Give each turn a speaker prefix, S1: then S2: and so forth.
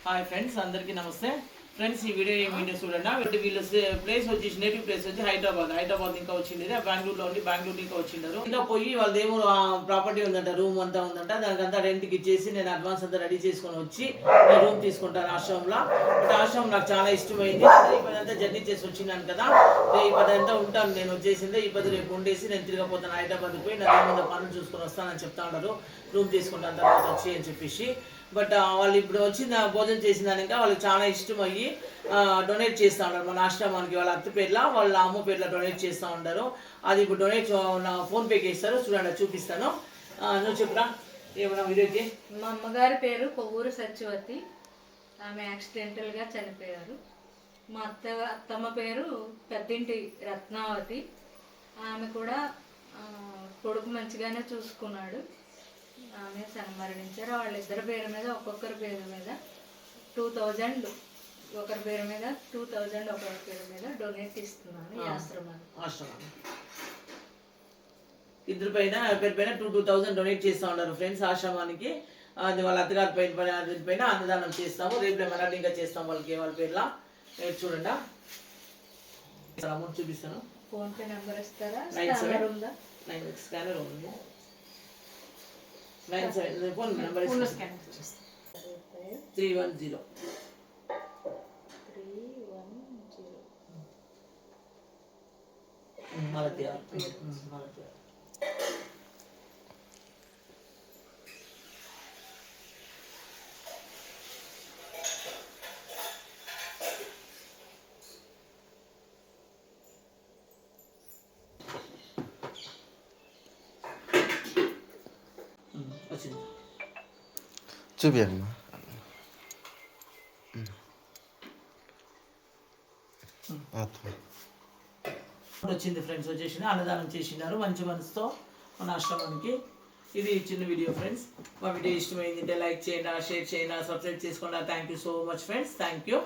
S1: Hi friends, అందరికీ నమస్తే. Friends, ఈ వీడియో ఏమైనా చూడండి. వీళ్ళ ప్లేస్ వచ్చేసి నేటివ్ ప్లేస్ వచ్చి హైదరాబాద్ ఇంకా వచ్చింది. బెంగళూరులో ఉండి బెంగళూరు ఇంకా వచ్చిండారు. ఇంకా పోయి వాళ్ళదేమో ప్రాపర్టీ ఉందంట, రూమ్ అంతా ఉందంట. దానికంతా రెంట్కి ఇచ్చేసి నేను అడ్వాన్స్ అంతా రెడీ చేసుకొని వచ్చి నేను రూమ్ తీసుకుంటాను ఆశ్రమంలో. బట్ ఆశ్రమం నాకు చాలా ఇష్టమైంది. ఈ పది అంతా జర్నీ చేసి వచ్చినాను కదా, ఈ పది అంతా ఉంటాను నేను వచ్చేసిందే. ఈ పది రేపు ఉండేసి నేను తిరగపోతాను హైదరాబాద్ పోయి నా ఏమైనా పనులు చూసుకొని వస్తానని చెప్తా ఉంటారు. రూమ్ తీసుకుంటాను తర్వాత వచ్చి అని చెప్పేసి. బట్ వాళ్ళు ఇప్పుడు వచ్చిన భోజనం చేసిన దానిక వాళ్ళకి చాలా ఇష్టం అయ్యి డొనేట్ చేస్తూ ఉంటారు మన ఆశ్రమానికి. వాళ్ళ అత్త పేర్ల వాళ్ళ అమ్మ పేర్ల డొనేట్ చేస్తూ ఉంటారు. అది ఇప్పుడు డొనేట్ నా ఫోన్పేకి ఇస్తారు. చూడండి, చూపిస్తాను. నువ్వు చెప్పురా ఏమన్నా వీడియోకి.
S2: మా అమ్మగారి పేరు కొవ్వూరు సత్యవతి. ఆమె యాక్సిడెంటల్గా చనిపోయారు. మా అత్తమ్మ పేరు పెద్దింటి రత్నావతి. ఆమె కూడా కొడుకు మంచిగానే చూసుకున్నాడు. ఆమె మరణించారు. వాళ్ళిద్దరి పేరు మీద ఒక్కొక్కరి పేరు మీద 2000, ఒకరి పేరు మీద 2000, ఒకరి పేరు మీద డొనేట్ ఇస్తున్నాను ఈ ఆశ్రమాన్ని.
S1: ఇద్దరు పైన పేరు పైన 2000 డొనేట్ చేస్తూ ఉన్నారు ఫ్రెండ్స్ ఆశ్రమానికి. అది వాళ్ళ అత్తగారి పైన అన్నదానం చేస్తాము. రేపు మరాఠీ ఇంకా చేస్తాం వాళ్ళకి వాళ్ళ పేర్ల. చూడండి, అమౌంట్ చూపిస్తాను.
S2: ఫోన్పే నెంబర్ ఇస్తారా?
S1: స్కానర్ ఉంది. 97 ఫోన్ నెంబర్ 310. మాలతి
S3: చూపియండి.
S1: వచ్చింది ఫ్రెండ్స్, వచ్చేసి అన్నదానం చేసినారు మంచి మనసుతో మన ఆశ్రమానికి. ఇది చిన్న వీడియో ఫ్రెండ్స్. మా వీడియో ఇష్టమైంది లైక్ చేయండి, షేర్ చేయండి, సబ్స్క్రైబ్ చేసుకోండి. Thank you so much friends. Thank you.